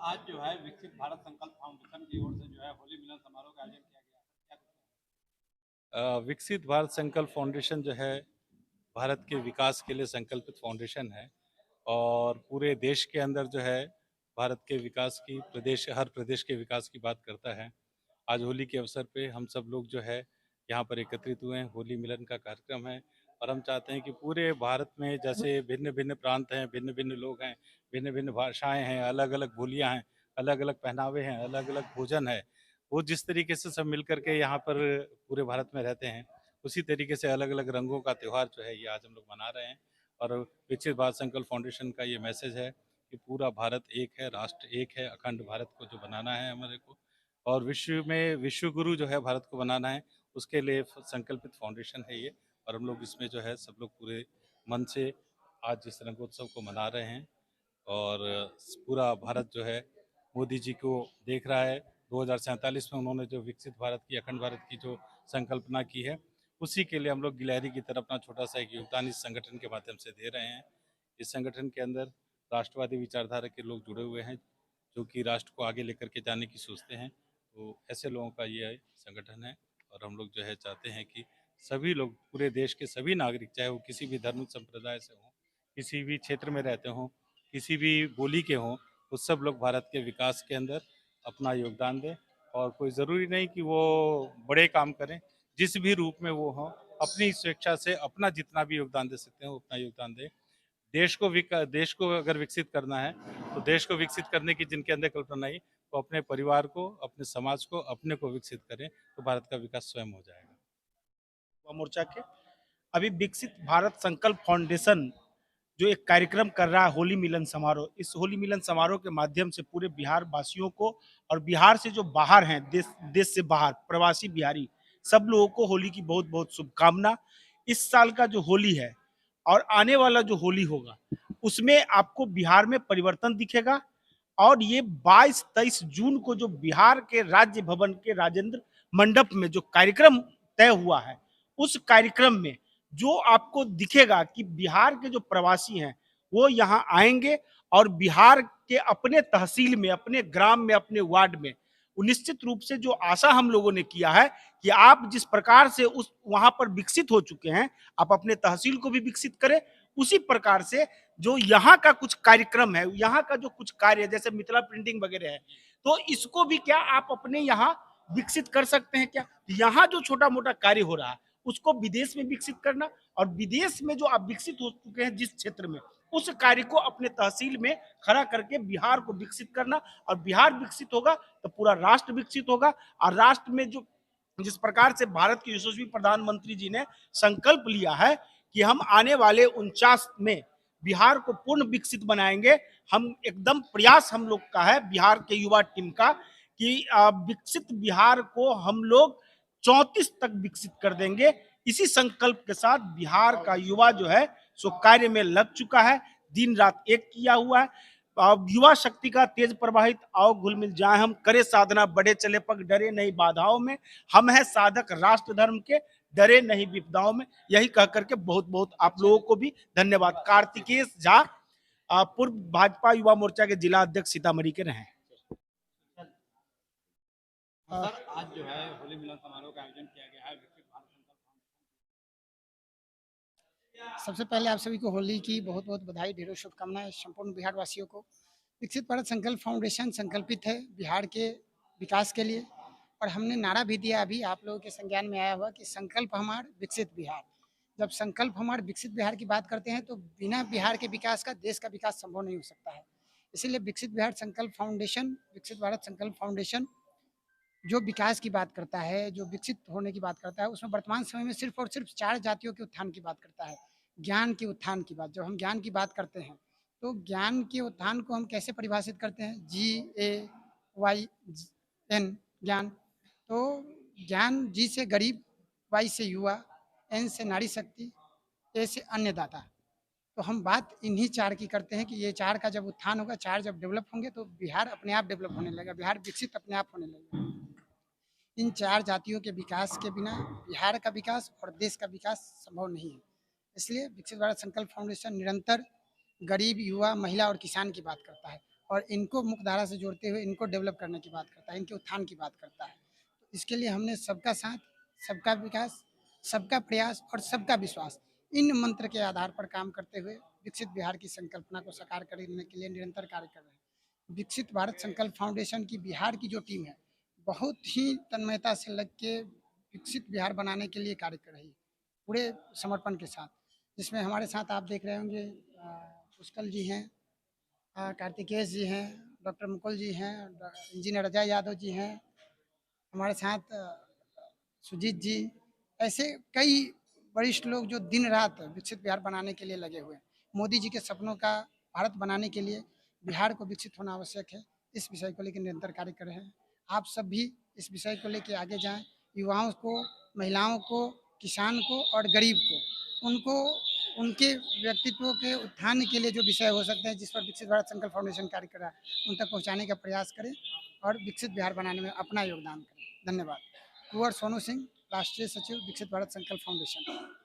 आज जो है विकसित भारत संकल्प फाउंडेशन की ओर से जो है होली मिलन समारोह का आयोजन किया गया है। क्या विकसित भारत संकल्प फाउंडेशन जो है भारत के विकास के लिए संकल्पित फाउंडेशन है और पूरे देश के अंदर जो है भारत के विकास की हर प्रदेश के विकास की बात करता है। आज होली के अवसर पे हम सब लोग जो है यहाँ पर एकत्रित हुए हैं। होली मिलन का कार्यक्रम है और हम चाहते हैं कि पूरे भारत में जैसे भिन्न भिन्न प्रांत हैं, भिन्न भिन्न लोग हैं, भिन्न भिन्न भाषाएं हैं, अलग अलग बोलियां हैं, अलग अलग पहनावे हैं, अलग अलग भोजन है, वो जिस तरीके से सब मिल करके यहाँ पर पूरे भारत में रहते हैं, उसी तरीके से अलग अलग रंगों का त्यौहार जो है ये आज हम लोग मना रहे हैं। और विकसित भारत संकल्प फाउंडेशन का ये मैसेज है कि पूरा भारत एक है, राष्ट्र एक है, अखंड भारत को जो बनाना है हमारे को, और विश्व में विश्व गुरु जो है भारत को बनाना है, उसके लिए संकल्पित फाउंडेशन है ये। और हम लोग इसमें जो है सब लोग पूरे मन से आज इस रंगोत्सव को मना रहे हैं और पूरा भारत जो है मोदी जी को देख रहा है। 2047 में उन्होंने जो विकसित भारत की, अखंड भारत की जो संकल्पना की है, उसी के लिए हम लोग गिलहरी की तरह अपना छोटा सा एक योगदान इस संगठन के माध्यम से दे रहे हैं। इस संगठन के अंदर राष्ट्रवादी विचारधारा के लोग जुड़े हुए हैं जो कि राष्ट्र को आगे लेकर के जाने की सोचते हैं। तो ऐसे लोगों का ये संगठन है और हम लोग जो है चाहते हैं कि सभी लोग, पूरे देश के सभी नागरिक, चाहे वो किसी भी धर्म संप्रदाय से हों, किसी भी क्षेत्र में रहते हों, किसी भी बोली के हों, वो सब लोग भारत के विकास के अंदर अपना योगदान दें। और कोई ज़रूरी नहीं कि वो बड़े काम करें, जिस भी रूप में वो हों, अपनी स्वेच्छा से अपना जितना भी योगदान दे सकते हैं वो अपना योगदान दें। देश को अगर विकसित करना है तो देश को विकसित करने की जिनके अंदर कल्पना नहीं, वो अपने परिवार को, अपने समाज को, अपने को विकसित करें, तो भारत का विकास स्वयं हो जाएगा। युवा मोर्चा के अभी विकसित भारत संकल्प फाउंडेशन जो एक कार्यक्रम कर रहा है होली मिलन समारोह, इस होली मिलन समारोह के माध्यम से पूरे बिहार वासियों को और बिहार से जो बाहर हैं, देश से बाहर प्रवासी बिहारी, सब लोगों को होली की बहुत बहुत शुभकामना। इस साल का जो होली है और आने वाला जो होली होगा, उसमें आपको बिहार में परिवर्तन दिखेगा। और ये 22-23 जून को जो बिहार के राज्य भवन के राजेंद्र मंडप में जो कार्यक्रम तय हुआ है, उस कार्यक्रम में जो आपको दिखेगा कि बिहार के जो प्रवासी हैं वो यहाँ आएंगे और बिहार के अपने तहसील में, अपने ग्राम में, अपने वार्ड में, निश्चित रूप से जो आशा हम लोगों ने किया है कि आप जिस प्रकार से उस वहां पर विकसित हो चुके हैं, आप अपने तहसील को भी विकसित करें। उसी प्रकार से जो यहाँ का कुछ कार्यक्रम है, यहाँ का जो कुछ कार्य जैसे मिथिला प्रिंटिंग वगैरह है, तो इसको भी क्या आप अपने यहाँ विकसित कर सकते हैं क्या? यहाँ जो छोटा मोटा कार्य हो रहा है उसको विदेश में विकसित करना, और विदेश में जो आप विकसित हो चुके हैं जिस क्षेत्र में, उस कार्य को अपने तहसील में खड़ा करके बिहार को विकसित करना। और बिहार विकसित होगा तो पूरा राष्ट्र विकसित होगा। और राष्ट्र में जो जिस प्रकार से भारत के यशस्वी प्रधानमंत्री जी ने संकल्प लिया है कि हम आने वाले 49 में बिहार को पूर्ण विकसित बनाएंगे, हम एकदम प्रयास हम लोग का है बिहार के युवा टीम का कि विकसित बिहार को हम लोग 34 तक विकसित कर देंगे। इसी संकल्प के साथ बिहार का युवा जो है सो कार्य में लग चुका है, दिन रात एक किया हुआ है। युवा शक्ति का तेज प्रवाहित आओ घुल मिल जाए हम, करे साधना बढ़े चले पग, डरे नहीं बाधाओं में, हम है साधक राष्ट्र धर्म के, डरे नहीं विपदाओं में। यही कह करके बहुत बहुत आप लोगों को भी धन्यवाद। कार्तिकेश झा, पूर्व भाजपा युवा मोर्चा के जिला अध्यक्ष सीतामढ़ी के रहे। सर, आज जो है होली मिलन समारोह का आयोजन किया गया है विकसित भारत संकल्प फाउंडेशन। सबसे पहले आप सभी को होली की बहुत बहुत बधाई, ढेरों शुभकामनाएं संपूर्ण बिहार वासियों को। विकसित भारत संकल्प फाउंडेशन संकल्पित है बिहार के विकास के लिए, और हमने नारा भी दिया, अभी आप लोगों के संज्ञान में आया हुआ कि संकल्प हमार विकसित बिहार। जब संकल्प हमार विकसित बिहार की बात करते हैं तो बिना बिहार के विकास का देश का विकास संभव नहीं हो सकता है। इसीलिए विकसित बिहार संकल्प फाउंडेशन, विकसित भारत संकल्प फाउंडेशन जो विकास की बात करता है, जो विकसित होने की बात करता है, उसमें वर्तमान समय में सिर्फ और सिर्फ 4 जातियों के उत्थान की बात करता है। ज्ञान के उत्थान की बात, जब हम ज्ञान की बात करते हैं तो ज्ञान के उत्थान को हम कैसे परिभाषित करते हैं? GAYN, ज्ञान। तो ज्ञान, जी से गरीब, वाई से युवा, एन से नारी शक्ति, ए से अन्नदाता। तो हम बात इन्हीं 4 की करते हैं कि ये 4 का जब उत्थान होगा, 4 जब डेवलप होंगे तो बिहार अपने आप डेवलप होने लगेगा, बिहार विकसित अपने आप होने लगेगा। इन 4 जातियों के विकास के बिना बिहार का विकास और देश का विकास संभव नहीं है। इसलिए विकसित भारत संकल्प फाउंडेशन निरंतर गरीब, युवा, महिला और किसान की बात करता है। और इनको मुख्य धारा से जोड़ते हुए इनको डेवलप करने की बात करता है, इनके उत्थान की बात करता है। इसके लिए हमने सबका साथ, सबका विकास, सबका प्रयास और सबका विश्वास, इन मंत्र के आधार पर काम करते हुए विकसित बिहार की संकल्पना को साकार करने के लिए निरंतर कार्य कर रहे हैं। विकसित भारत संकल्प फाउंडेशन की बिहार की जो टीम है, बहुत ही तन्मयता से लग के विकसित बिहार बनाने के लिए कार्य कर रही है, पूरे समर्पण के साथ। जिसमें हमारे साथ आप देख रहे होंगे पुष्कल जी हैं, कार्तिकेश जी हैं, डॉक्टर मुकुल जी हैं, इंजीनियर अजय यादव जी हैं, हमारे साथ सुजीत जी, ऐसे कई वरिष्ठ लोग जो दिन रात विकसित बिहार बनाने के लिए लगे हुए हैं। मोदी जी के सपनों का भारत बनाने के लिए बिहार को विकसित होना आवश्यक है, इस विषय को लेकर निरंतर कार्य कर रहे हैं। आप सब भी इस विषय को लेकर आगे जाएं, युवाओं को, महिलाओं को, किसान को और गरीब को, उनको उनके व्यक्तित्व के उत्थान के लिए जो विषय हो सकते हैं जिस पर विकसित भारत संकल्प फाउंडेशन कार्य कर रहा है, उन तक पहुँचाने का प्रयास करें और विकसित बिहार बनाने में अपना योगदान करें। धन्यवाद। कुंवर सोनू सिंह, राष्ट्रीय सचिव, विकसित भारत संकल्प फाउंडेशन।